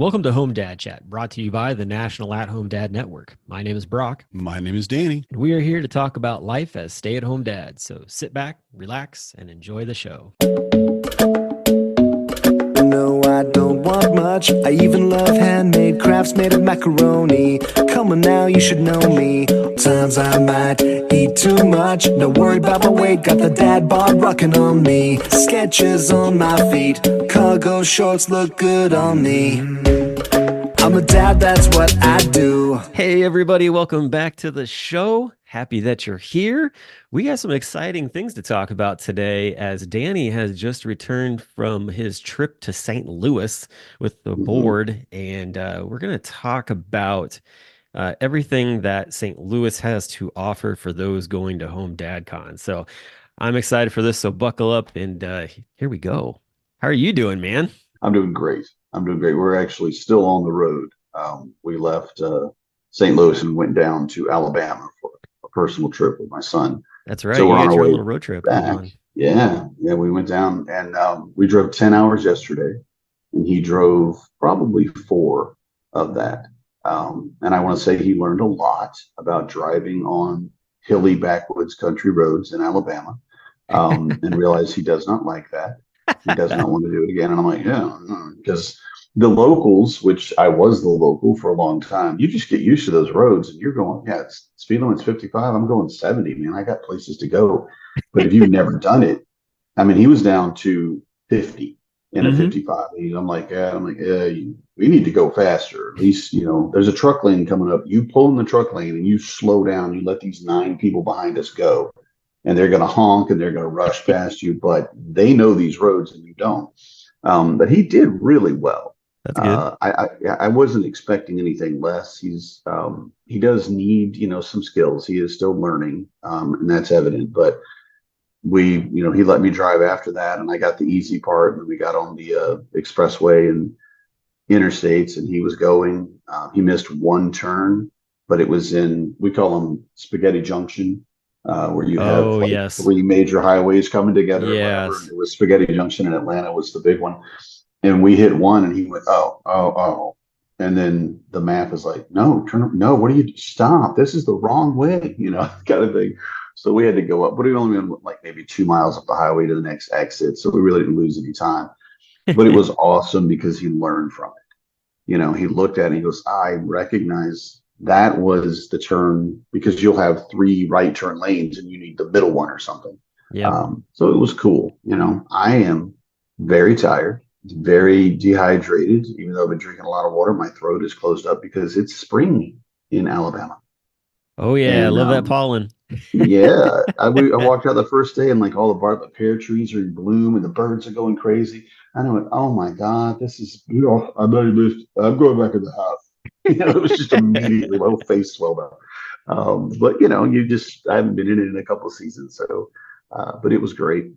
Welcome to Home Dad Chat, brought to you by the National At-Home Dad Network. My name is Brock, My name is Danny. and we are here to talk about life as stay-at-home dads. So sit back, relax, and enjoy the show. No, I don't want much. I even love handmade crafts made of macaroni. Come on now, you should know me. Times I might eat too much. No worry about my weight. Got the dad bod rocking on me. Sketches on my feet. Cargo shorts look good on me. I'm a dad, that's what I do. Hey, everybody, welcome back to the show. Happy that you're here. We got some exciting things to talk about today as Danny has just returned from his trip to St. Louis with the board, and we're going to talk about everything that St. Louis has to offer for those going to HomeDadCon. So I'm excited for this, so buckle up, and here we go. How are you doing, man? I'm doing great. We're actually still on the road. We left St. Louis and went down to Alabama for a personal trip with my son. That's right. So You we're on got our your way little road trip going back. on. Yeah, we went down and we drove 10 hours yesterday, and he drove probably 4 of that. And I want to say he learned a lot about driving on hilly backwoods country roads in Alabama, and realized he does not like that. He does not want to do it again. And I'm like, yeah, because the locals, which I was the local for a long time, you just get used to those roads and you're going, yeah, it's speed limit's 55. I'm going 70, man. I got places to go. But if you've never done it, I mean, he was down to 50 in a 55. I'm like, yeah, we need to go faster. At least, there's a truck lane coming up. You pull in the truck lane and you slow down. You let these 9 people behind us go. And they're going to honk and they're going to rush past you, but they know these roads and you don't. But he did really well. That's good. I wasn't expecting anything less. He does need, some skills. He is still learning, and that's evident. But he let me drive after that, and I got the easy part. And we got on the expressway and interstates, and he was going. He missed one turn, but it was we call them Spaghetti Junction. Where you have yes. 3 major highways coming together. Yes. It was Spaghetti Junction in Atlanta was the big one. And we hit one and he went, oh. And then the map is like, no, what do you stop? This is the wrong way, kind of thing. So we had to go up, but we only went like maybe 2 miles up the highway to the next exit. So we really didn't lose any time. But it was awesome because he learned from it. He looked at it and he goes, I recognize that was the turn because you'll have 3 right turn lanes and you need the middle one or something. Yeah. So it was cool. I am very tired, very dehydrated, even though I've been drinking a lot of water. My throat is closed up because it's spring in Alabama. Oh, yeah. And, I love that pollen. Yeah. I walked out the first day and like all the Bartlett pear trees are in bloom and the birds are going crazy. And I went, oh my God, this is, I'm going back in the house. It was just immediately my whole face swelled up. But I haven't been in it in a couple of seasons, so but it was great.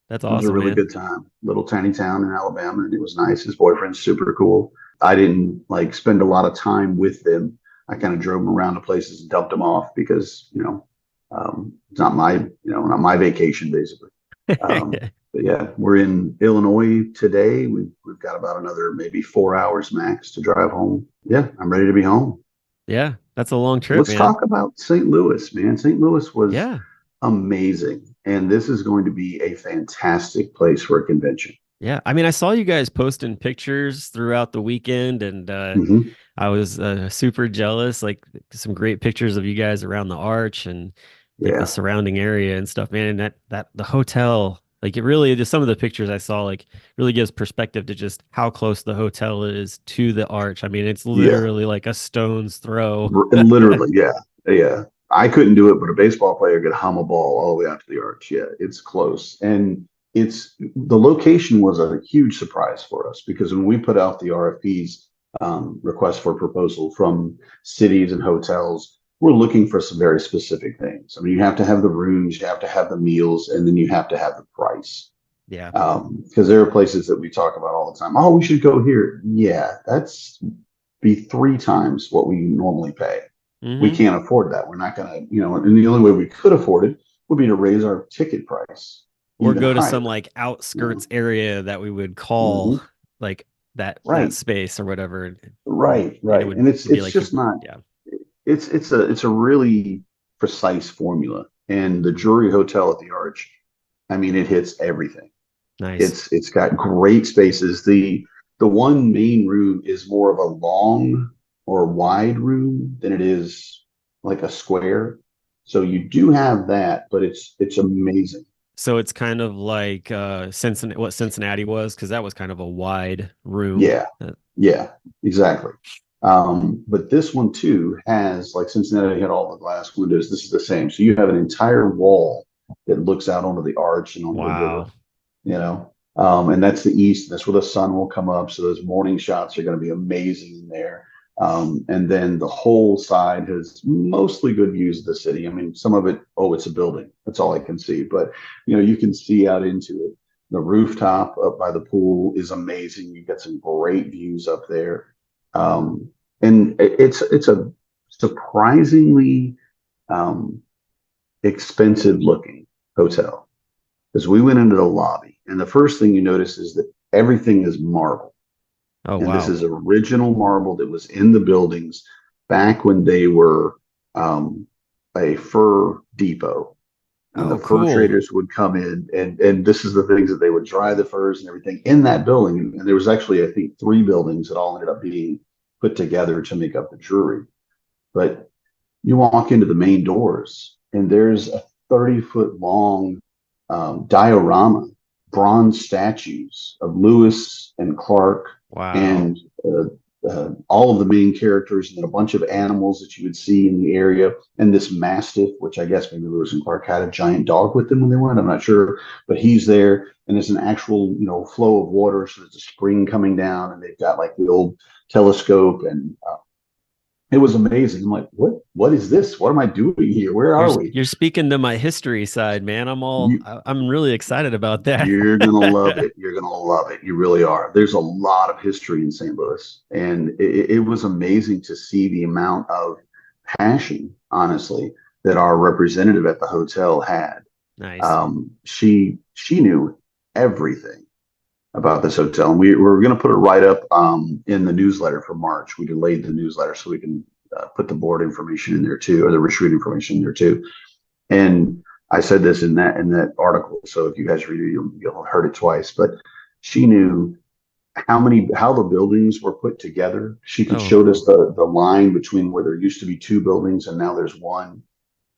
That's It was awesome, a really good time. Little tiny town in Alabama, and it was nice. His boyfriend's super cool. I didn't spend a lot of time with them. I kind of drove them around to places and dumped them off because it's not my vacation basically. But yeah, we're in Illinois today. We've got about another maybe 4 hours max to drive home. Yeah, I'm ready to be home. Yeah, that's a long trip, Let's man. talk about St. Louis, man. St. Louis was amazing. And this is going to be a fantastic place for a convention. Yeah. I mean, I saw you guys posting pictures throughout the weekend, and I was super jealous, like some great pictures of you guys around the arch and the surrounding area and stuff, man. And that the hotel, like it really just some of the pictures I saw, like really gives perspective to just how close the hotel is to the arch. I mean, it's literally like a stone's throw. Literally, yeah. I couldn't do it, but a baseball player could hum a ball all the way out to the arch. Yeah, it's close. And the location was a huge surprise for us because when we put out the RFPs, request for proposal from cities and hotels, we're looking for some very specific things. I mean, you have to have the rooms, you have to have the meals, and then you have to have the price. Yeah. Because there are places that we talk about all the time. Oh, we should go here. Yeah, that's be 3 times what we normally pay. We can't afford that. We're not going to, and the only way we could afford it would be to raise our ticket price. Or go to some like outskirts area that we would call like that Right, space or whatever, right, and it right. would And it's be it's like just not. yeah, It's a really precise formula. And the Drury Hotel at the Arch, I mean, it hits everything. nice. It's got great spaces. The one main room is more of a long or wide room than it is like a square. So you do have that, but it's amazing. So it's kind of like Cincinnati, what Cincinnati was, because that was kind of a wide room. Yeah, yeah, exactly. But this one too has, like Cincinnati had all the glass windows. This is the same. So you have an entire wall that looks out onto the arch and onto the river, Wow. you know. And that's the east. That's where the sun will come up. So those morning shots are going to be amazing in there. And then the whole side has mostly good views of the city. I mean, some of it, oh, it's a building. That's all I can see. But you can see out into it. The rooftop up by the pool is amazing. You get some great views up there. Um, and it's a surprisingly um, expensive looking hotel because we went into the lobby, and the first thing you notice is that everything is marble. Oh, And this wow. is original marble that was in the buildings back when they were um, a fur depot. When the Oh, fur cool. traders would come in, and this is the things that they would dry the furs and everything in that building. And there was actually, I think, three buildings that all ended up being put together to make up the Drury. But you walk into the main doors, and there's a 30-foot long diorama, bronze statues of Lewis and Clark Wow. and all of the main characters, and then a bunch of animals that you would see in the area, and this mastiff, which I guess maybe Lewis and Clark had a giant dog with them when they went. I'm not sure, but he's there, and there's an actual flow of water, so there's a spring coming down, and they've got like the old telescope, and it was amazing. I'm like, what is this? What am I doing here? Where You're are we? you're speaking to my history side, man. You I'm really excited about that. you're gonna love it. You're gonna love it. You really are. There's a lot of history in St. Louis, and it was amazing to see the amount of passion, honestly, that our representative at the hotel had. Nice. She knew everything about this hotel, and we were going to put it right up in the newsletter for March. We delayed the newsletter so we can put the board information in there too, or the retreat information in there too. And I said this in that article, so if you guys read it, you'll have heard it twice. But she knew how the buildings were put together. She could Oh, showed us the line between where there used to be two buildings and now there's one.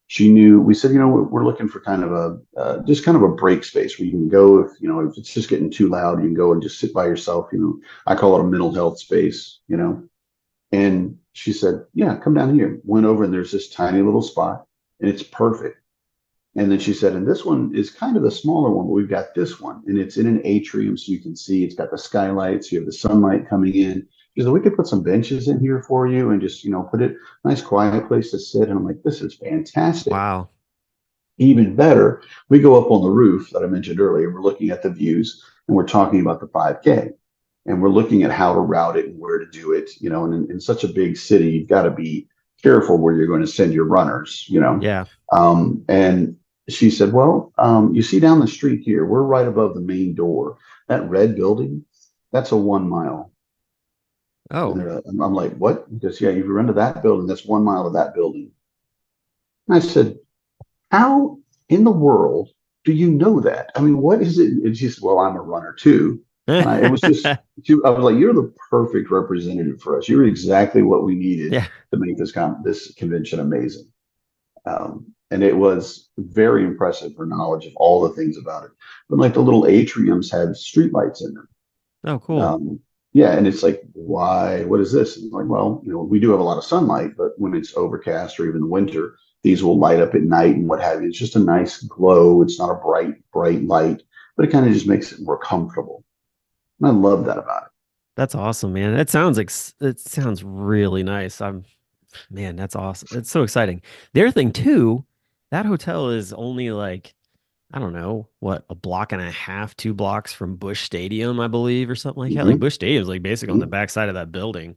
She knew. We said, we're looking for kind of a just kind of a break space where you can go if it's just getting too loud, you can go and just sit by yourself. I call it a mental health space. And she said, yeah, come down here. Went over, and there's this tiny little spot, and it's perfect. And then she said, and this one is kind of the smaller one, but we've got this one, and it's in an atrium, so you can see it's got the skylights, you have the sunlight coming in. She said, we could put some benches in here for you and just, put it nice, quiet place to sit. And I'm like, this is fantastic. wow. Even better, we go up on the roof that I mentioned earlier. We're looking at the views, and we're talking about the 5K, and we're looking at how to route it and where to do it. And in such a big city, you've got to be careful where you're going to send your runners. Yeah. And she said, well, you see down the street here, we're right above the main door. That red building, that's a 1 mile. Oh, And I'm like, what? Because, yeah, if you run to that building, that's 1 mile of that building. And I said, how in the world do you know that? I mean, what is it? And she said, well, I'm a runner too. And it was just, I was like, you're the perfect representative for us. You're exactly what we needed yeah. to make this convention amazing. And it was very impressive for knowledge of all the things about it. But like the little atriums had streetlights in them. Oh, cool. Um, yeah, and it's like, why? What is this? And like, well, we do have a lot of sunlight, but when it's overcast or even winter, these will light up at night and what have you. It's just a nice glow. It's not a bright light, but it kind of just makes it more comfortable. And I love that about it. That's awesome, man. It sounds really nice. Man, that's awesome. It's so exciting. The other thing too, that hotel is only like, I don't know, what, a block and a half, 2 blocks from Bush Stadium, I believe, or something like that. Like Mm-hmm, Bush Stadium is like basically on the mm-hmm. backside of that building.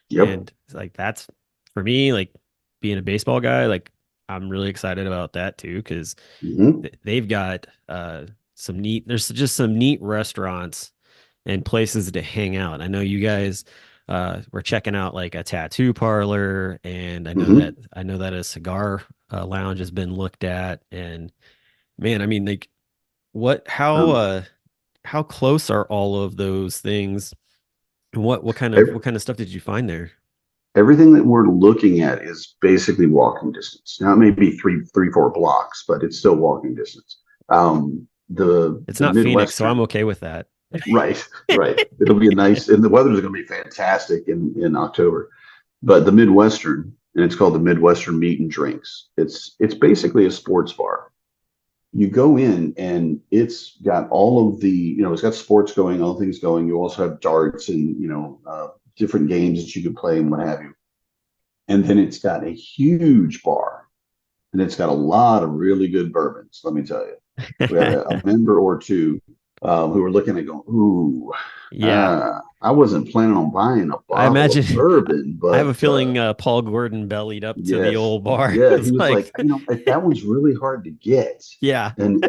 Yep. And it's like that's for me, like being a baseball guy, like I'm really excited about that too, because Mm-hmm. they've got there's just some neat restaurants and places to hang out. I know you guys were checking out like a tattoo parlor, and Hmm. I know that a cigar lounge has been looked at. And man, I mean, like, what Um, how close are all of those things? And what ev- kind of stuff did you find there? Everything that we're looking at is basically walking distance. Now it may be 4 blocks, but it's still walking distance. It's The not Phoenix, so I'm Midwestern, okay with that. right, right. It'll be a nice, and the weather's going to be fantastic in October. But the Midwestern, and it's called the Midwestern Meat and Drinks. It's basically a sports bar. You go in and it's got all of the, it's got sports going, all things going. You also have darts and different games that you could play and what have you. And then it's got a huge bar, and it's got a lot of really good bourbons. Let me tell you, we had a member or two who were looking at going, ooh, Yeah, I wasn't planning on buying a I bottle of imagine. bourbon, I have but a feeling Paul Gordon bellied up to the yes. old bar. Yeah, he It's was like, like, if that one's really hard to get, yeah. and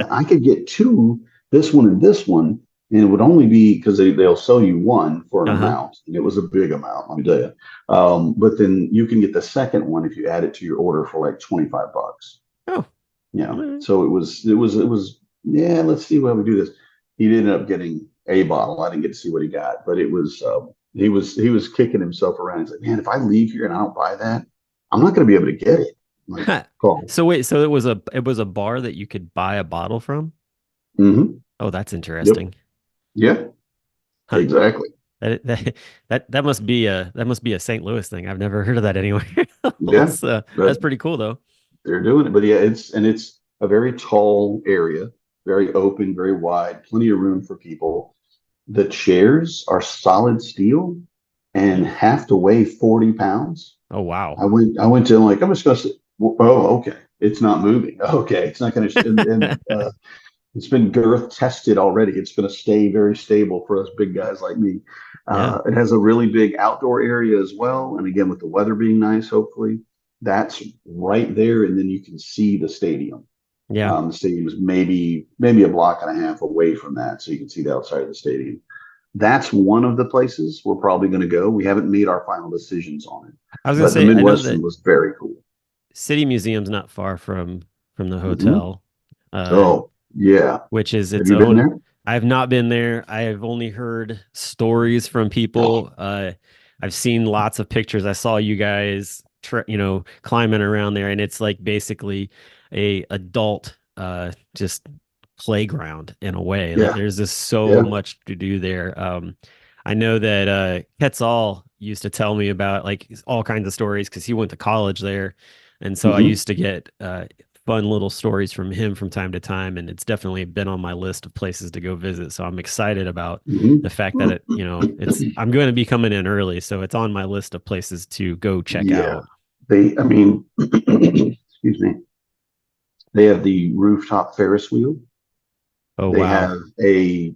I could get two, this one, and it would only be because they'll sell you one for an Uh-huh. amount, and it was a big amount, let me tell you. But then you can get the second one if you add it to your order for like $25. Oh, Yeah. all So it was, yeah, let's see why we do this. He ended up getting a bottle. I didn't get to see what he got, but it was he was kicking himself around. He's like, man, if I leave here and I don't buy that, I'm not gonna be able to get it. I'm like, right. call. So wait, so it was a bar that you could buy a bottle from? Mm-hmm. Oh, that's Yep. interesting. Yeah, Huh. exactly. That must be a St. Louis thing. I've never heard of that anywhere Yeah. else. But That's pretty cool though. they're doing it. But yeah, it's a very tall area, very open, very wide, plenty of room for people. The chairs are solid steel and Mm. have to weigh 40 pounds. Oh wow. I went to like, I'm just gonna say, oh, okay. It's not moving. Okay. It's not gonna and it's been girth tested already. It's gonna stay very stable for us big guys like me. Yeah. It has a really big outdoor area as well. And again, with the weather being nice, hopefully, that's right there. And then you can see the stadium. Yeah. The stadium is maybe a block and a half away from that, so you can see the outside of the stadium. That's one of the places we're probably going to go. We haven't made our final decisions on it, I was gonna but the say I know Midwestern that was very cool. City Museum's not far from the Hmm. hotel. Uh Oh yeah, which is have its you been own. there? I have not been there. I have only heard stories from Oh people. I've seen lots of pictures. I saw you guys, climbing around there, and it's like basically a adult, just playground in a way. Like yeah, there's just so yeah. much to do there. I know that Quetzal used to tell me about like all kinds of stories because he went to college there, and so I Hmm. used to get fun little stories from him from time to time, and it's definitely been on my list of places to go visit. So I'm excited about the fact that I'm going to be coming in early, so it's on my list of places to go check Yeah, out. I mean, excuse me. They have the rooftop Ferris wheel. Oh They wow. have a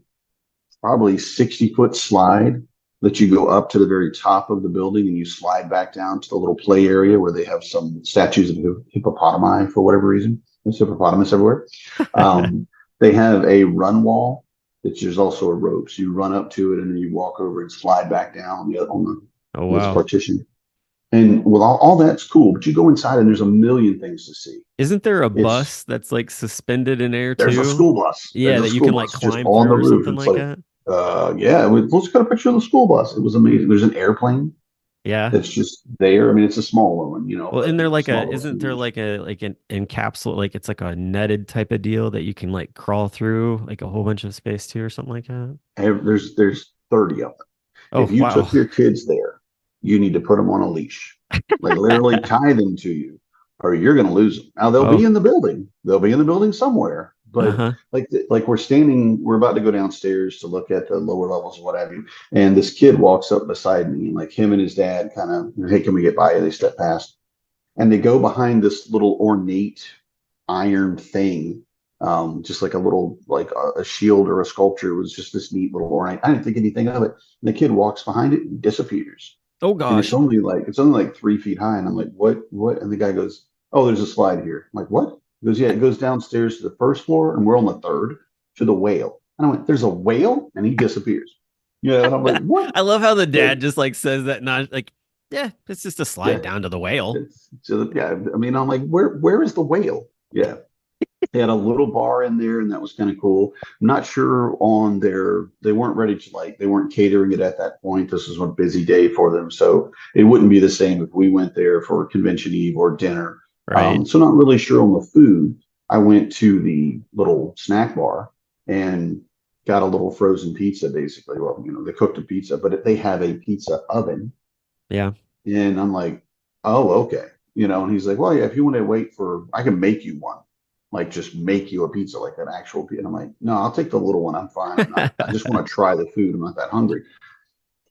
probably 60-foot slide that you go up to the very top of the building and you slide back down to the little play area where they have some statues of hippopotami for whatever reason. There's hippopotamus everywhere. Um, they have a run wall that there's also a rope. So you run up to it and then you walk over and slide back down on Oh this wow. partition. And well, all that's cool, but you go inside and there's a million things to see. Isn't there a It's bus that's like suspended in air There's a too? school bus. Yeah, There's a that you school can like bus just climb on through the or roof. something It's like like, that. yeah, let's got a picture of the school bus. It was amazing. There's an airplane Yeah. that's just there. I mean, it's a smaller one, Well, but small little isn't there scooters. like a like an encapsulate like it's like a netted type of deal that you can like crawl through like a whole bunch of space too or something like that? There's 30 of them. If Oh, you wow. took your kids there, you need to put them on a leash, like literally tie them to you, or you're going to lose them. Now they'll be Oh, in the building. They'll be in the building somewhere. But uh-huh. like we're about to go downstairs to look at the lower levels or what have you. And this kid walks up beside me, and like him and his dad kind of, hey, can we get by you? They step past, and they go behind this little ornate iron thing, just like a little like a shield or a sculpture. It was just this neat little ornate. I didn't think anything of it. And the kid walks behind it and disappears. Oh And it's gosh. only like 3 feet high. And I'm like, what? And the guy goes, oh, there's a slide here. I'm like, what? He goes, yeah, it goes downstairs to the first floor, and we're on the third to the whale. And I went, there's a whale? And he disappears. Yeah. And I'm like, what? I love how the Like, dad just like says that, not like, yeah, it's just a slide yeah. down to the whale. Yeah. I mean, I'm like, where is the whale? Yeah. They had a little bar in there, and that was kind of cool. I'm not sure on their, they weren't ready to like, they weren't catering it at that point. This was a busy day for them. So it wouldn't be the same if we went there for convention eve or dinner. Right. So not really sure on the food. I went to the little snack bar and got a little frozen pizza, basically. Well, they cooked a pizza, but they have a pizza oven. Yeah. And I'm like, oh, okay. And he's like, well, yeah, if you want to wait for, I can make you one, like just make you a pizza, like an actual pizza. And I'm like, no, I'll take the little one. I'm fine. I just want to try the food. I'm not that hungry.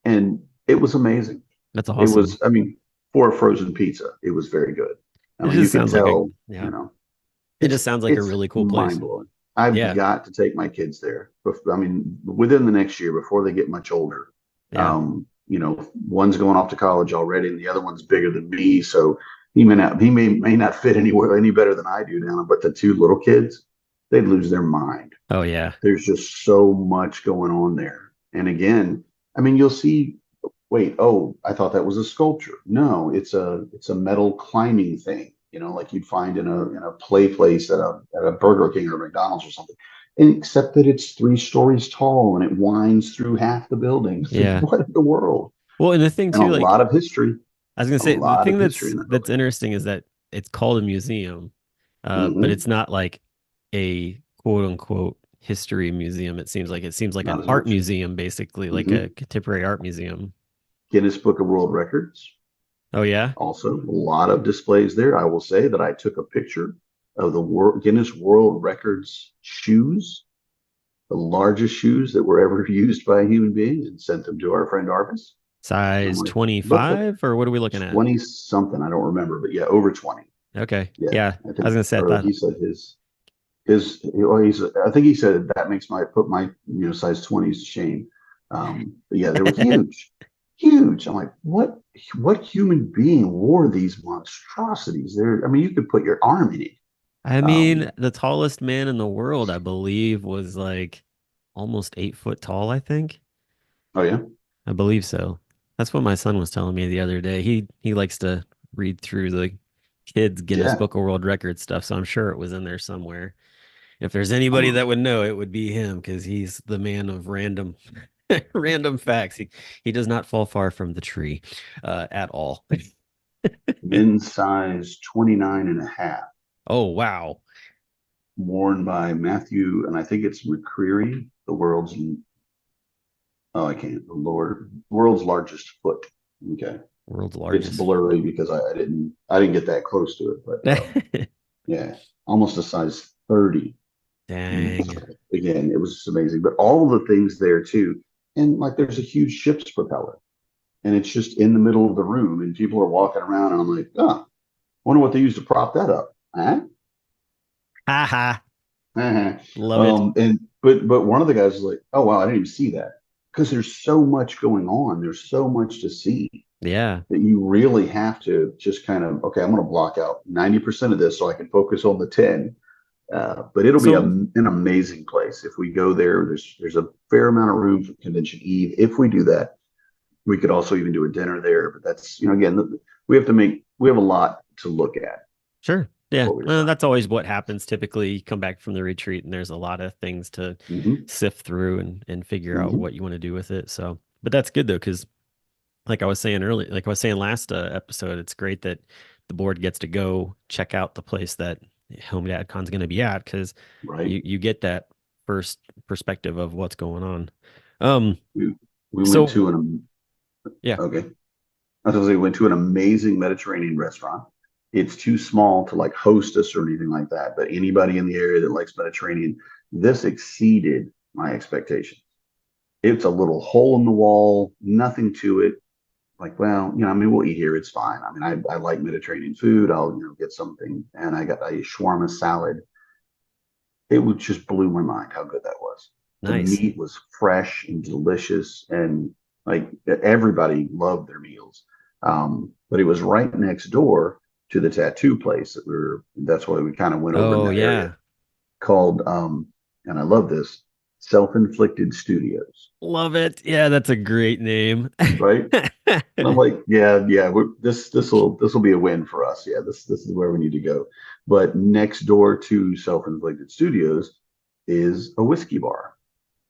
And it was amazing. That's It awesome. was, I mean, for a frozen pizza, it was very good. I It mean, you just could sounds like a, tell, yeah. you know, It it's, just sounds like a it's really cool place. mind blowing. I've Yeah. got to take my kids there. I mean, within the next year before they get much older. Yeah. One's going off to college already, and the other one's bigger than me, so he may not fit anywhere any better than I do now. But the two little kids, they'd lose their mind. Oh yeah. There's just so much going on there. And again, I mean, you'll see. Wait, oh, I thought that was a sculpture. No, it's a metal climbing thing. Like you'd find in a play place at a Burger King or McDonald's or something. And except that it's 3 stories tall and it winds through half the building. It's like, Yeah. what in the world? Well, and the thing And a too, like lot of history, I was gonna a say, the lot thing of history that's in that that's building. interesting is that it's called a museum, but Hmm. it's not like a quote unquote history museum. It seems like an Not as art much. museum, basically, like a Hmm. contemporary art museum. Guinness Book of World Records. Oh yeah. Also, a lot of displays there. I will say that I took a picture of the Guinness World Records shoes, the largest shoes that were ever used by a human being, and sent them to our friend Arvis. And I'm Size like, look, 25, or what are we looking at? 20 something. I don't remember, but yeah, over 20. Okay. Yeah. Yeah. I I was think, gonna say I or thought he said I think he said that makes put my, size 20s to shame. But yeah, they were huge, huge. I'm like, what human being wore these monstrosities? I mean, you could put your arm in it. I mean, Um, the tallest man in the world, I believe, was like almost 8 foot tall, I think. oh yeah, I believe so. That's what my son was telling me the other day. He likes to read through the kids Guinness yeah. Book of World Records stuff, so I'm sure it was in there somewhere. If there's anybody Um, that would know, it would be him because he's the man of random random facts. He does not fall far from the tree at all. men's size 29 and a half, Oh wow. worn by Matthew, and I think it's McCreary, the world's, oh, I can't, the Lord, world's largest foot. Okay. World's It's largest blurry foot. because I didn't get that close to it, but yeah, almost a size 30. Dang. Again, it was amazing, but all the things there too. And like there's a huge ship's propeller and it's just in the middle of the room and people are walking around and I'm like, oh, wonder what they used to prop that up. Huh? Haha. Uh-huh. Love it. But one of the guys was like, oh wow, I didn't even see that. Because there's so much going on. There's so much to see Yeah. that you really have to just kind of, okay, I'm going to block out 90% of this so I can focus on the 10. But it'll be So an amazing place if we go there. There's a fair amount of room for convention eve. If we do that, we could also even do a dinner there. But that's, again, we have a lot to look at sure. Yeah. before we Well, decide. that's always what happens. Typically, you come back from the retreat and there's a lot of things to Hmm. sift through and figure out Hmm. what you want to do with it. So, but that's good though, because like I was saying earlier, like I was saying last episode, it's great that the board gets to go check out the place that HomeDadCon's going to be at because Right. you get that first perspective of what's going on. Um, We went so to an, yeah, okay. I was going to say, we went to an amazing Mediterranean restaurant. It's too small to like host us or anything like that. But anybody in the area that likes Mediterranean, this exceeded my expectations. It's a little hole in the wall, nothing to it. Like, well, I mean, we'll eat here. It's fine. I mean, I like Mediterranean food. I'll, get something. And I got a shawarma salad. It would just blew my mind how good that was. The nice. meat was fresh and delicious. And like everybody loved their meals. But it was right next door to the tattoo place that's why we kind of went over in Oh that area yeah. called, and I love this, Self-Inflicted Studios, Love it. Yeah, that's a great name. right? And I'm like, yeah, yeah, this will be a win for us. Yeah, this is where we need to go. But next door to Self-Inflicted Studios is a whiskey bar.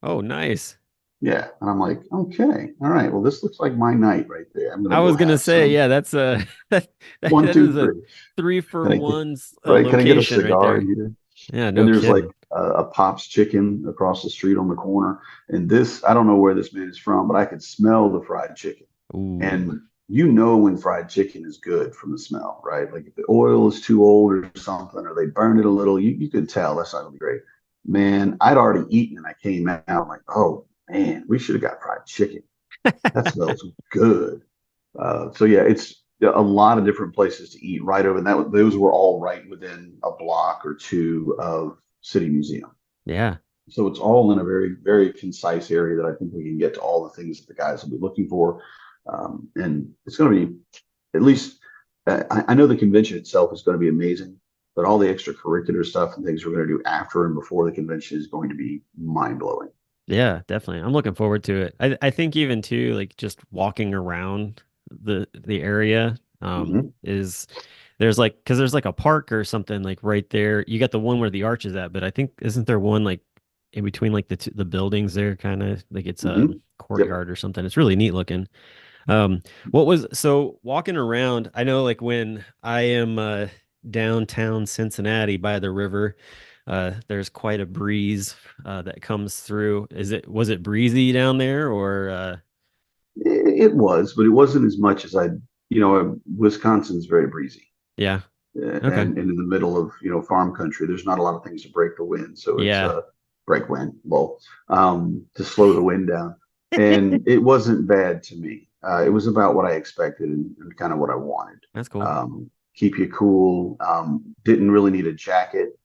Oh, nice. Yeah, and I'm like, okay, all right. Well, this looks like my night right there. I'm gonna I go was gonna have say, some yeah, that's a that, one, that two, is a three. three for Can I get one right? Can I get a location right cigar there. here? Yeah, And no there's like kidding. a Pop's Chicken across the street on the corner. And this, I don't know where this man is from, but I could smell the fried chicken. Ooh, And you know when fried chicken is good from the smell, right? Like if the oil is too old or something, or they burned it a little, you could tell that's not gonna be great. Man, I'd already eaten and I came out I'm like, oh man, we should have got fried chicken. That smells good. So yeah, it's a lot of different places to eat right over. And that those were all right within a block or two of City Museum. yeah, So it's all in a very, very concise area that I think we can get to all the things that the guys will be looking for. And it's going to be at least, I know the convention itself is going to be amazing, but all the extracurricular stuff and things we're going to do after and before the convention is going to be mind blowing. yeah, definitely. I'm looking forward to it. I think even too, like just walking around the area Hmm. is there's like because there's like a park or something like right there. You got the one where the arch is at, but I think isn't there one like in between like the buildings there, kind of like it's a Hmm. Yep. courtyard or something. It's really neat looking. What was so walking around? I know like when I am downtown Cincinnati by the river, there's quite a breeze that comes through. Was it breezy down there or It was, but it wasn't as much as Wisconsin's very breezy. yeah. Okay. And in the middle of farm country, there's not a lot of things to break the wind, so it's Yeah. break wind, well, to slow the wind down, and it wasn't bad to me. It was about what I expected and kind of what I wanted. That's cool. Keep you cool. Didn't really need a jacket,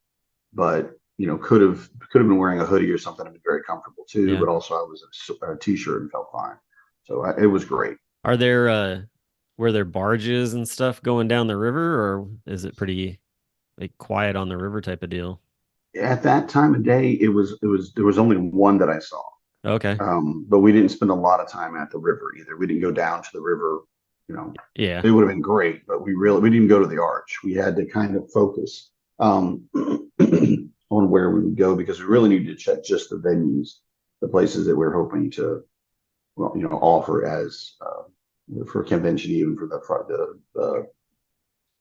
but could have been wearing a hoodie or something and been very comfortable too. Yeah. But also I was a t-shirt and felt fine, so it was great. Are there were there barges and stuff going down the river or is it pretty like quiet on the river type of deal? At that time of day, it was there was only one that I saw. Okay. But we didn't spend a lot of time at the river either. We didn't go down to the river. You know, Yeah. it would have been great, but we didn't go to the arch. We had to kind of focus on where we would go because we really needed to check just the venues, the places that we're hoping to, well, offer as for convention, even for the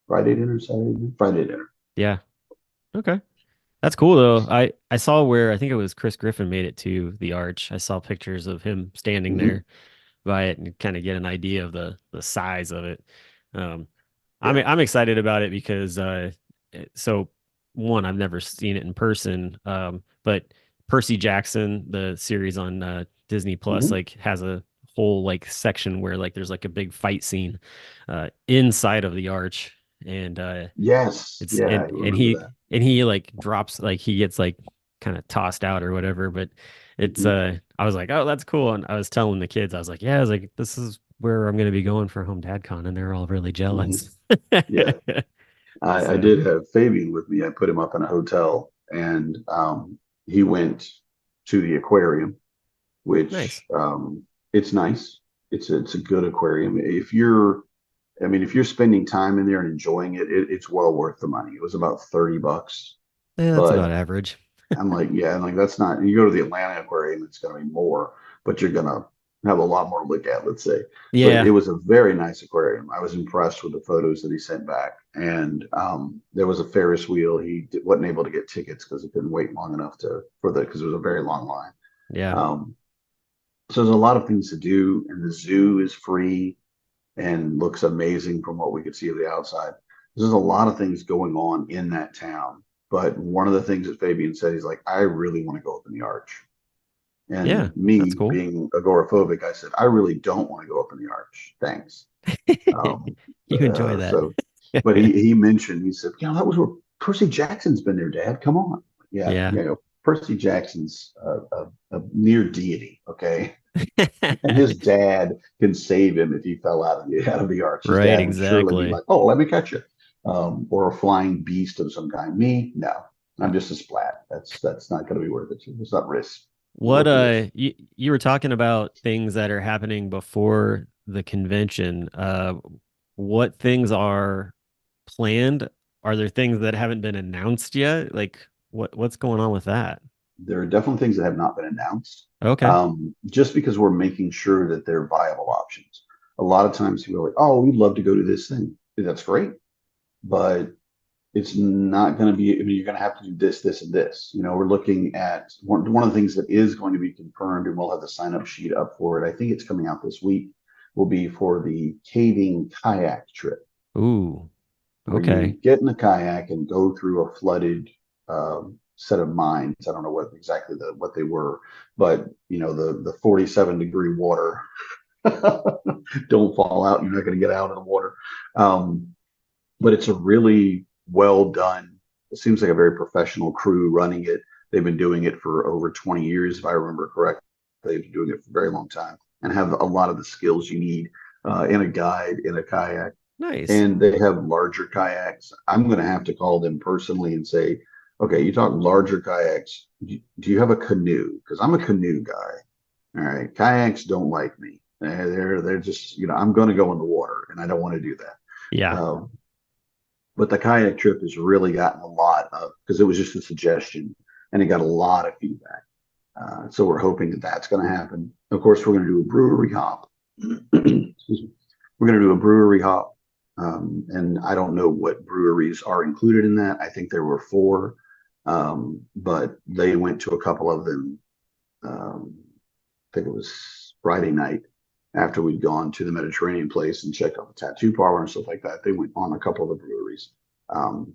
Friday dinner, Saturday dinner, Friday dinner. Yeah. Okay. That's cool though. I saw where I think it was Chris Griffin made it to the arch. I saw pictures of him standing Hmm. there by it and kind of get an idea of the size of it. Um, Yeah. I'm excited about it because so one I've never seen it in person, but Percy Jackson, the series on Disney Plus, Hmm. like has a whole like section where like there's like a big fight scene inside of the arch, and Yes. it's Yeah, I remember that. and he like drops like he gets like kind of tossed out or whatever, but it's Hmm. I was like, "Oh, that's cool." And I was telling the kids, I was like, "Yeah, I was like this is where I'm going to be going for HomeDadCon," and they're all really Hmm. jealous. Yeah. I So, did have Fabian with me. I put him up in a hotel, and he went to the aquarium, nice. which it's nice. It's a good aquarium. If you're spending time in there and enjoying it's well worth the money. It was about $30, That's but about average. I'm like, yeah, I'm like that's not. You go to the Atlanta aquarium, it's going to be more, but you're going to have a lot more to look at, let's say. But it Yeah. was a very nice aquarium. I was impressed with the photos that he sent back, and there was a Ferris wheel. Wasn't able to get tickets because he couldn't wait long enough because it was a very long line. Yeah. Um, so there's a lot of things to do, and the zoo is free and looks amazing from what we could see of the outside. There's a lot of things going on in that town. But one of the things that Fabian said, he's like, I really want to go up in the arch. Yeah. And That's me cool. being agoraphobic, I said, I really don't want to go up in the arch. Thanks. Um, You enjoy that. so, but he mentioned, he said, that was where Percy Jackson's been there, Dad. Come on. Yeah, Yeah. Percy Jackson's a near deity. Okay. And his dad can save him if he fell out of the arch. His Right, dad would surely be exactly. like, "Oh, let me catch you," or a flying beast of some kind. Me, no, I'm just a splat. That's not going to be worth it. It's not risk. What work with. you were talking about things that are happening before the convention. What things are planned? Are there things that haven't been announced yet? Like what's going on with that? There are definitely things that have not been announced, Okay. just because we're making sure that they're viable options. A lot of times people are like, "Oh, we'd love to go to this thing." That's great, but it's not going to be. I mean, you're going to have to do this, this, and this. We're looking at one of the things that is going to be confirmed, and we'll have the sign up sheet up for it. I think it's coming out this week. Will be for the caving kayak trip, Ooh, where okay. you get in a kayak and go through a flooded set of mines. I don't know what exactly what they were, but the 47-degree water. Don't fall out. You're not going to get out of the water. Um, but it's a really well done. It seems like a very professional crew running it. They've been doing it for over 20 years, if I remember correctly. They've been doing it for a very long time and have a lot of the skills you need in a guide, in a kayak. Nice. And they have larger kayaks. I'm going to have to call them personally and say, okay, you talk larger kayaks. Do you have a canoe? Because I'm a canoe guy. All right, kayaks don't like me. They're just I'm going to go in the water, and I don't want to do that. Yeah. But the kayak trip has really gotten a lot of because it was just a suggestion, and it got a lot of feedback. So we're hoping that that's going to happen. Of course, we're going to do a brewery hop. Excuse me. We're going to do a brewery hop, and I don't know what breweries are included in that. I think there were four, but they went to a couple of them. I think it was Friday night after we'd gone to the Mediterranean place and checked out the tattoo parlor and stuff like that. They went on a couple of the breweries. Um,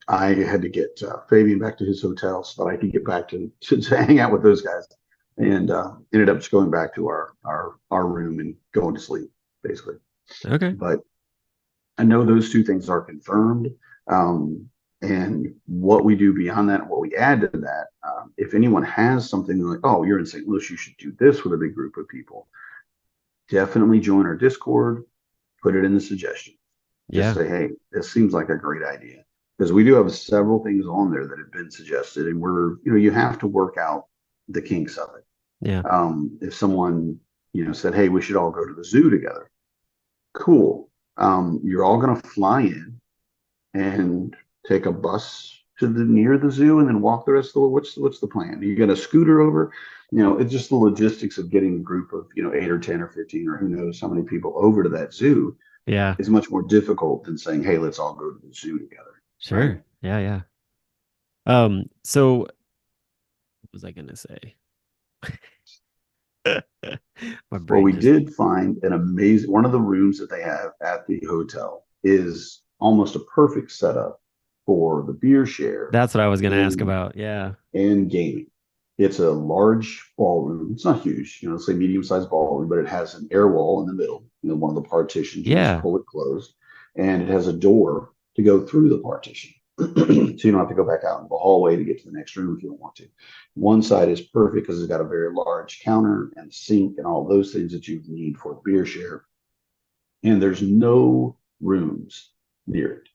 I had to get Fabian back to his hotel so that I could get back to hang out with those guys, and ended up just going back to our room and going to sleep basically. Okay. But I know those two things are confirmed. And what we do beyond that, what we add to that, if anyone has something like, oh, you're in St. Louis, you should do this with a big group of people, definitely join our Discord, put it in the suggestion. Just Yeah. say, hey, this seems like a great idea. Because we do have several things on there that have been suggested, and you have to work out the kinks of it. Yeah. If someone, said, hey, we should all go to the zoo together, cool. You're all going to fly in and take a bus to the near the zoo and then walk the rest of the way. What's the plan? You get a scooter over? It's just the logistics of getting a group of 8 or 10 or 15 or who knows how many people over to that zoo Yeah. is much more difficult than saying, hey, let's all go to the zoo together, right? Sure. Yeah, yeah. So what was I gonna say? My Well, brain we just did find an amazing one of the rooms that they have at the hotel is almost a perfect setup for the beer share that's what I was gonna ask and about. Yeah. and gaming. It's a large ballroom. It's not huge, let's say medium-sized ballroom, but it has an air wall in the middle. One of the partitions, you just Yeah. pull it closed, and it has a door to go through the partition. So you don't have to go back out in the hallway to get to the next room if you don't want to. One side is perfect because it's got a very large counter and sink and all those things that you need for the beer share. And there's no rooms near it.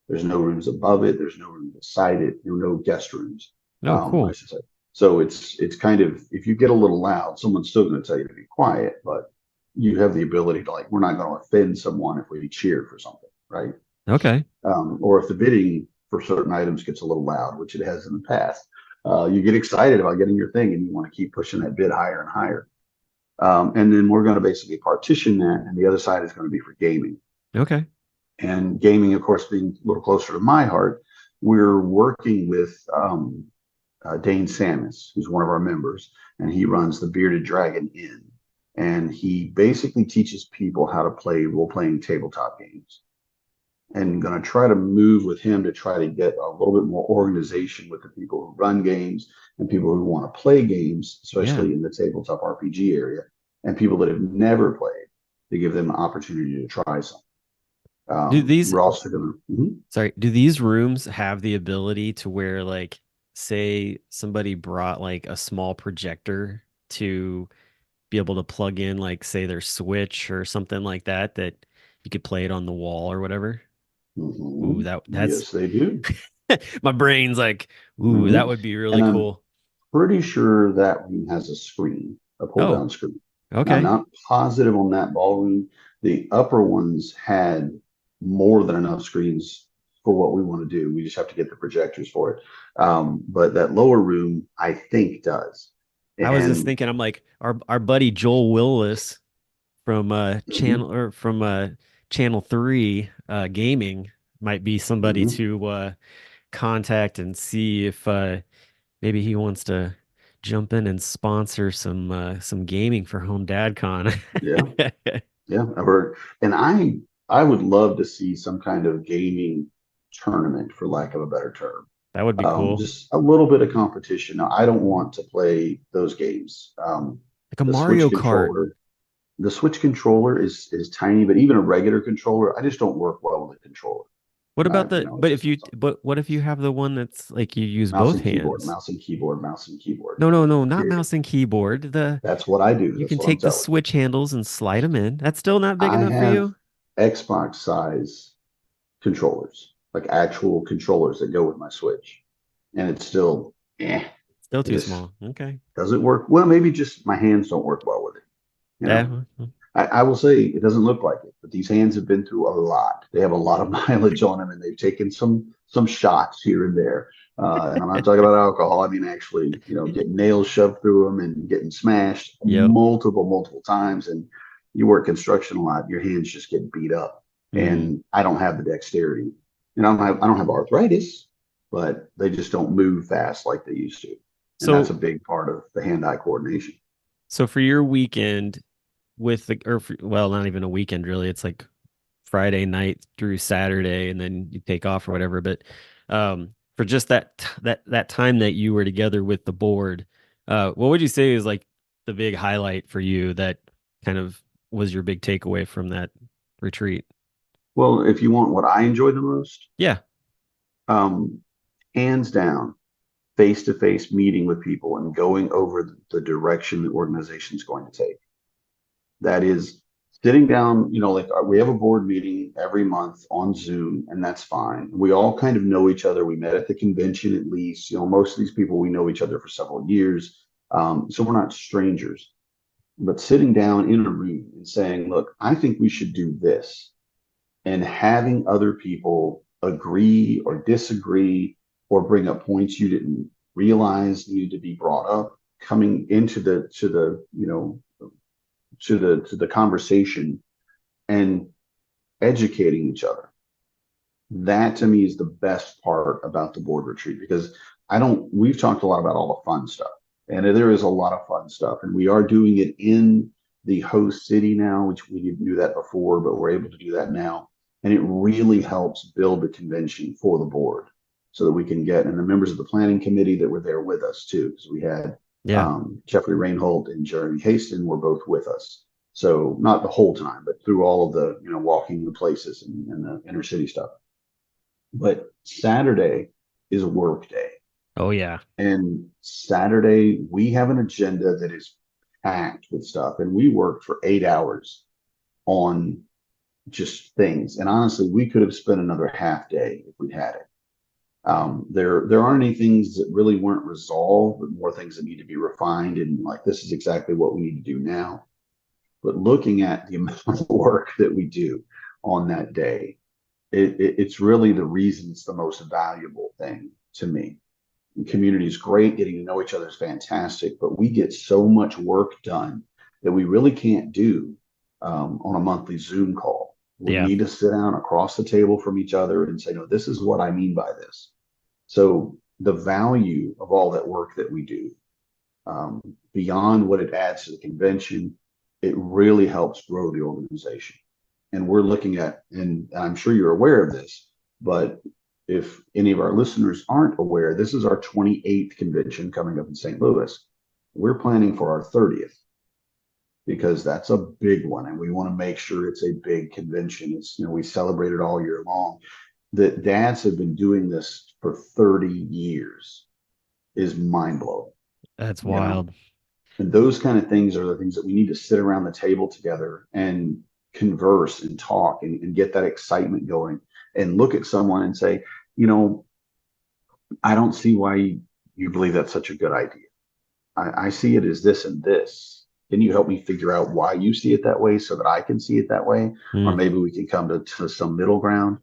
There's no rooms above it. There's no room beside it. There are no guest rooms, Oh, I cool. should say. So it's kind of if you get a little loud, someone's still going to tell you to be quiet, but you have the ability to we're not going to offend someone if we cheer for something, right? Okay. Or if the bidding for certain items gets a little loud, which it has in the past, you get excited about getting your thing and you want to keep pushing that bid higher and higher. And then we're going to basically partition that, and the other side is going to be for gaming. Okay. And gaming, of course, being a little closer to my heart, we're working with Dane Samus, who's one of our members, and he runs the Bearded Dragon Inn. And he basically teaches people how to play role playing tabletop games. And going to try to move with him to try to get a little bit more organization with the people who run games and people who want to play games, Yeah. especially in the tabletop RPG area, and people that have never played to give them an opportunity to try something. Do these, We're also going to, sorry, do these rooms have the ability to where like say somebody brought like a small projector to be able to plug in like say their Switch or something like that that you could play it on the wall or whatever? Ooh, that's yes, they do. my brain's like, ooh, Mm-hmm. that would be And really cool. pretty sure that room has a screen, a pull Oh, down screen. Now, I'm okay. not positive on that ballroom. The upper ones had more than enough screens for what we want to do. We just have to get the projectors for it. But that lower room, I think, does. I was just And thinking, I'm like, our buddy Joel Willis from mhm, Channel 3 gaming might be somebody mhm, to contact and see if maybe he wants to jump in and sponsor some gaming for HomeDadCon. yeah, yeah, I've heard. And I would love to see some kind of gaming tournament, for lack of a better term. That would be cool. Just a little bit of competition. Now, I don't want to play those games. Like a The Switch Mario Kart. controller, the Switch controller is tiny, but even a regular controller, I just don't work well with a controller. What about It's but just not something. what if you have the one that's like you use Mouse both and keyboard, hands? mouse and keyboard, mouse and keyboard. No, no, no, not Period. mouse and keyboard. That's what I do. You That's can what I'm take the telling you. switch handles and slide them in. That's still not big I enough for have you? Xbox size controllers, like actual controllers that go with my Switch, and it's still, Still it too just small. Okay. doesn't work. Well, maybe just my hands don't work well with it. You know, Yeah. I will say it doesn't look like it, but these hands have been through a lot. They have a lot of mileage on them, and they've taken some shots here and there. And I'm not talking about alcohol. I mean, actually, getting nails shoved through them and getting smashed Yep. multiple times. And you work construction a lot, your hands just get beat up. Mm. And I don't have the dexterity, and I don't have arthritis, but they just don't move fast like they used to. And that's So a big part of the hand-eye coordination. so for your weekend with well, not even a weekend really. It's like Friday night through Saturday and then you take off or whatever. But for just that time that you were together with the board, what would you say is like the big highlight for you that kind of was your big takeaway from that retreat? Well, if you want what I enjoy the most, Yeah. um, hands down, face to face meeting with people and going over the direction the organization is going to take. That is sitting down, like we have a board meeting every month on Zoom, and that's fine. We all kind of know each other. We met at the convention at least. Most of these people, we know each other for several years. So we're not strangers. But sitting down in a room and saying, look, I think we should do this, and having other people agree or disagree or bring up points you didn't realize needed to be brought up coming into the to the conversation and educating each other. That to me is the best part about the board retreat, because we've talked a lot about all the fun stuff, and there is a lot of fun stuff, and we are doing it in the host city now, which we didn't do that before, but we're able to do that now. And it really helps build the convention for the board so that we can get, and the members of the planning committee that were there with us too, because we had Yeah. Jeffrey Reinhold and Jeremy Haston were both with us. So not the whole time, but through all of the, walking the places and the inner city stuff. But Saturday is a work day. Oh yeah. And Saturday, we have an agenda that is packed with stuff. And we worked for 8 hours on just things. And honestly, we could have spent another half day if we had it. There aren't any things that really weren't resolved, but more things that need to be refined. And like, this is exactly what we need to do now. But looking at the amount of work that we do on that day, it's really the reason it's the most valuable thing to me. The community is great, getting to know each other is fantastic, but we get so much work done that we really can't do on a monthly Zoom call. We Yeah. need to sit down across the table from each other and say, no, this is what I mean by this. So the value of all that work that we do, beyond what it adds to the convention, it really helps grow the organization. And we're looking at, and I'm sure you're aware of this, but if any of our listeners aren't aware, this is our 28th convention coming up in St. Louis. We're planning for our 30th because that's a big one, and we want to make sure it's a big convention. It's, we celebrate it all year long. The dads have been doing this for 30 years is mind blowing, That's you know. wild. And those kind of things are the things that we need to sit around the table together and converse and talk and get that excitement going and look at someone and say, I don't see why you believe that's such a good idea. I see it as this and this. Can you help me figure out why you see it that way so that I can see it that way? Or Mm, maybe we can come to some middle ground.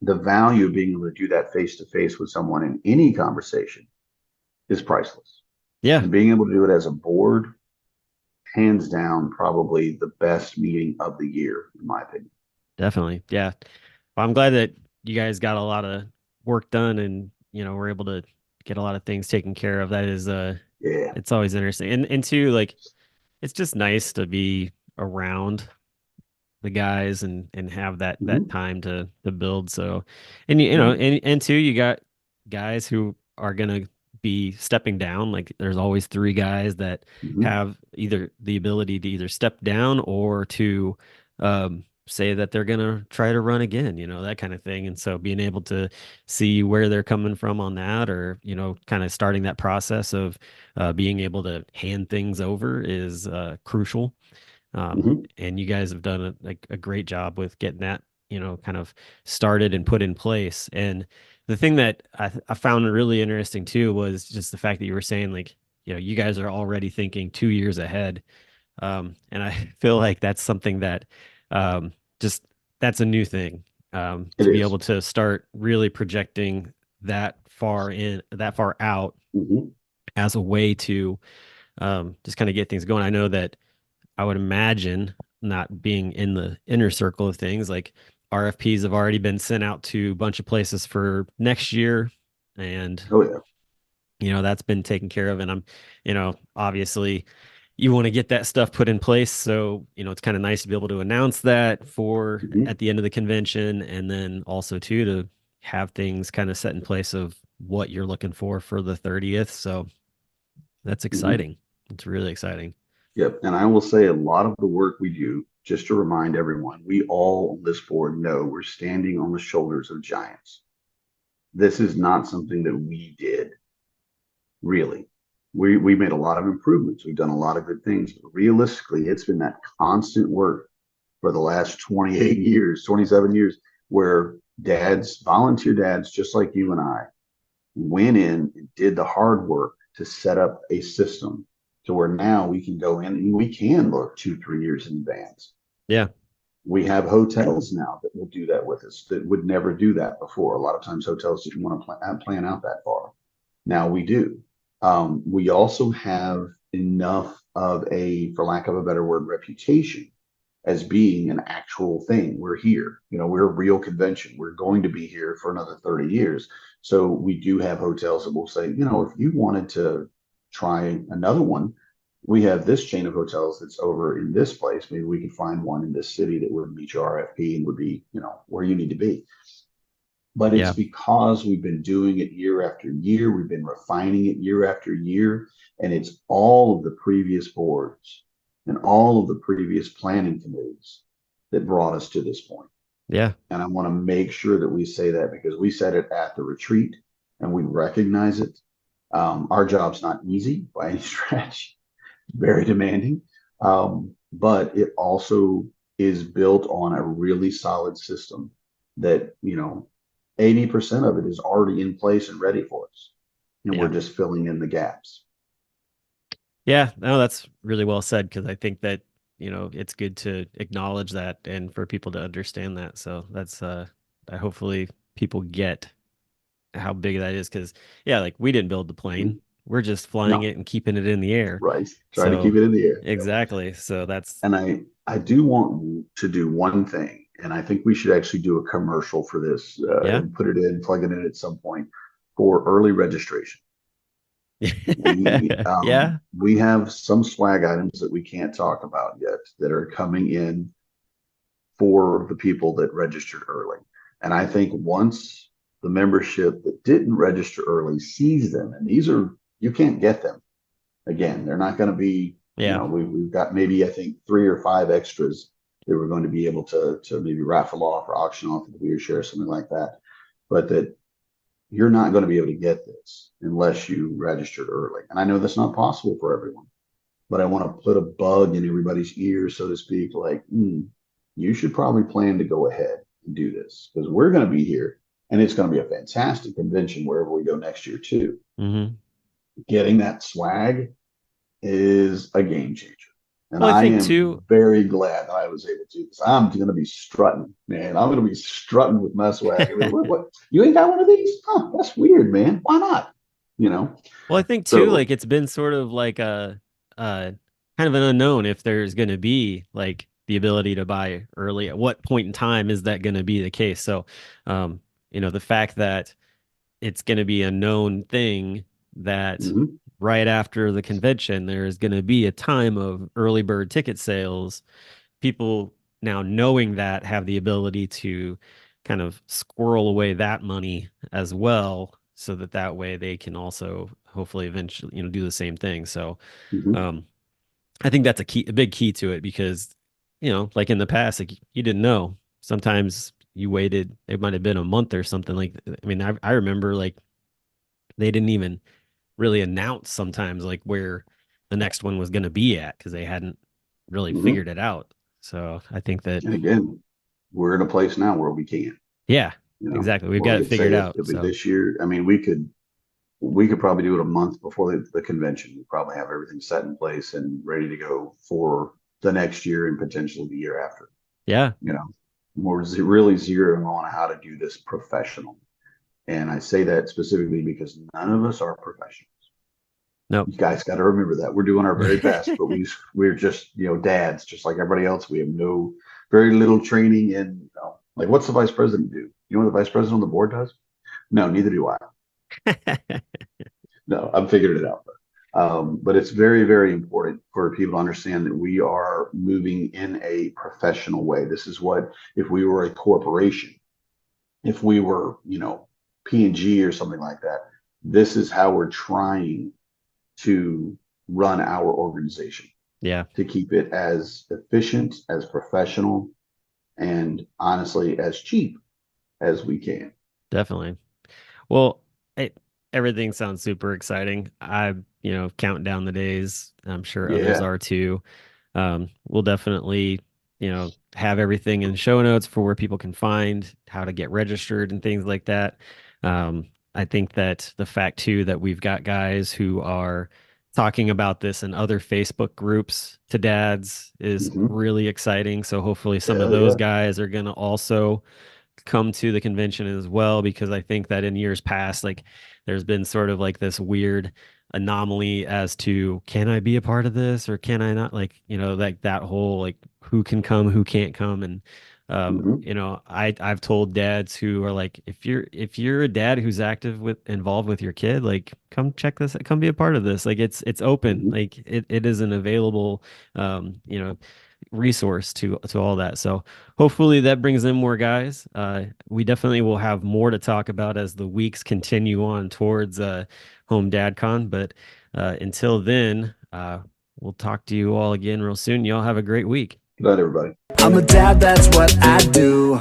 The value of being able to do that face to face with someone in any conversation is priceless. yeah, And being able to do it as a board, hands down, probably the best meeting of the year, in my opinion. definitely. Yeah. Well, I'm glad that you guys got a lot of work done and, we're able to get a lot of things taken care of. That is Yeah. it's always interesting. And two, like it's just nice to be around the guys and have that Mm-hmm. time to build. So, and Mm-hmm. and two, you got guys who are gonna be stepping down. Like there's always three guys that Mm-hmm. have either the ability to either step down or to say that they're gonna try to run again, that kind of thing. And so being able to see where they're coming from on that, or kind of starting that process of being able to hand things over is crucial. Mm-hmm. And you guys have done a great job with getting that, kind of started and put in place. And the thing that I found really interesting too was just the fact that you were saying like, you guys are already thinking 2 years ahead. And I feel like that's something that just that's a new thing It to be is. able to start really projecting that far out Mm-hmm. as a way to just kind of get things going. I know that I would imagine, not being in the inner circle of things, like RFPs have already been sent out to a bunch of places for next year. And, Oh, yeah. that's been taken care of. And obviously you want to get that stuff put in place. So, it's kind of nice to be able to announce that for Mm-hmm. at the end of the convention. And then also, too, to have things kind of set in place of what you're looking for the 30th. So that's Mm-hmm. exciting. It's really exciting. Yep. And I will say a lot of the work we do, just to remind everyone, we all on this board know we're standing on the shoulders of giants. This is not something that we did, really. We made a lot of improvements. We've done a lot of good things. But realistically, it's been that constant work for the last 28 years, 27 years, where dads, volunteer dads, just like you and I, went in and did the hard work to set up a system to where now we can go in and we can look 2, 3 years in advance. Yeah. We have hotels now that will do that with us that would never do that before. A lot of times hotels didn't want to plan out that far. Now we do. We also have enough of a, for lack of a better word, reputation as being an actual thing. We're here. We're a real convention. We're going to be here for another 30 years. So we do have hotels that will say, if you wanted to try another one, we have this chain of hotels that's over in this place. Maybe we could find one in this city that would meet your RFP and would be, where you need to be. But it's Yeah. because we've been doing it year after year. We've been refining it year after year. And it's all of the previous boards and all of the previous planning committees that brought us to this point. Yeah. And I want to make sure that we say that because we said it at the retreat and we recognize it. Our job's not easy by any stretch, very demanding. But it also is built on a really solid system that, 80% of it is already in place and ready for us. And we're Yeah. just filling in the gaps. Yeah, no, that's really well said because I think that, it's good to acknowledge that and for people to understand that. So that's hopefully people get how big that is because yeah, like we didn't build the plane. We're just flying No, it and keeping it in the air. right. Try to keep So it in the air. exactly. So that's And I do want to do one thing, and I think we should actually do a commercial for this yeah. and put it in, plug it in at some point for early registration. Yeah. We have some swag items that we can't talk about yet that are coming in for the people that registered early. And I think once the membership that didn't register early sees them, and these are, you can't get them again. They're not going to be, Yeah. we've got maybe, I think, 3 or 5 extras that we're going to be able to maybe raffle off or auction off at the beer share, something like that. But that you're not going to be able to get this unless you registered early. And I know that's not possible for everyone, but I want to put a bug in everybody's ear, so to speak, like, you should probably plan to go ahead and do this because we're going to be here and it's going to be a fantastic convention wherever we go next year, too. Hmm. getting that swag is a game changer. And Well, I I think am too, very glad that I was able to because I'm going to be strutting, man. I'm going to be strutting with my swag. I mean, what? You ain't got one of these? Huh, that's weird, man. Why not? You know? well, I think too, So, like it's been sort of like a kind of an unknown if there's going to be like the ability to buy early. At what point in time is that going to be the case? So, um, the fact that it's going to be a known thing that mhm, right after the convention, there's going to be a time of early bird ticket sales. People now knowing that have the ability to kind of squirrel away that money as well so that that way they can also hopefully eventually do the same thing. So mhm, um I think that's a big key to it because like in the past, like you didn't know. Sometimes you waited, it might have been a month or something. Like I mean, I remember like they didn't even really announce sometimes like where the next one was going to be at because they hadn't really mhm. figured it out. So I think that, And again, we're in a place now where we can, yeah, exactly. We've where got we it could say figured if out. it'll be So this year. I mean, we could probably do it a month before the convention. We probably have everything set in place and ready to go for the next year and potentially the year after. yeah, You know, we're really zeroing on how to do this professional. And I say that specifically because none of us are professionals. nope. You guys got to remember that we're doing our very best, but we're just dads, just like everybody else. We have no very little training in like what's the vice president do? You know what the vice president on the board does? No, neither do I. No, I'm figuring it out. But it's very, very important for people to understand that we are moving in a professional way. This is what, if we were a corporation, if we were, P&G or something like that, this is how we're trying to run our organization Yeah, to keep it as efficient, as professional, and honestly, as cheap as we can. definitely. Well, it, everything sounds super exciting. Counting down the days. I'm sure others Yeah. are too. We'll definitely, have everything in show notes for where people can find how to get registered and things like that. I think that the fact too that we've got guys who are talking about this in other Facebook groups to dads is Hmm. really exciting. So hopefully some of Hell those yeah. guys are going to also come to the convention as well because I think that in years past, like there's been sort of like this weird anomaly as to can I be a part of this or can I not? Like, like that whole like who can come, who can't come. And Hmm. I've told dads who are like, if you're a dad who's active with involved with your kid, like come check this, come be a part of this. Like it's open. Hmm. Like it is an available resource to all that. So hopefully that brings in more guys. We definitely will have more to talk about as the weeks continue on towards HomeDadCon. But until then, we'll talk to you all again real soon. Y'all have a great week. Good night, everybody. I'm a dad, that's what I do.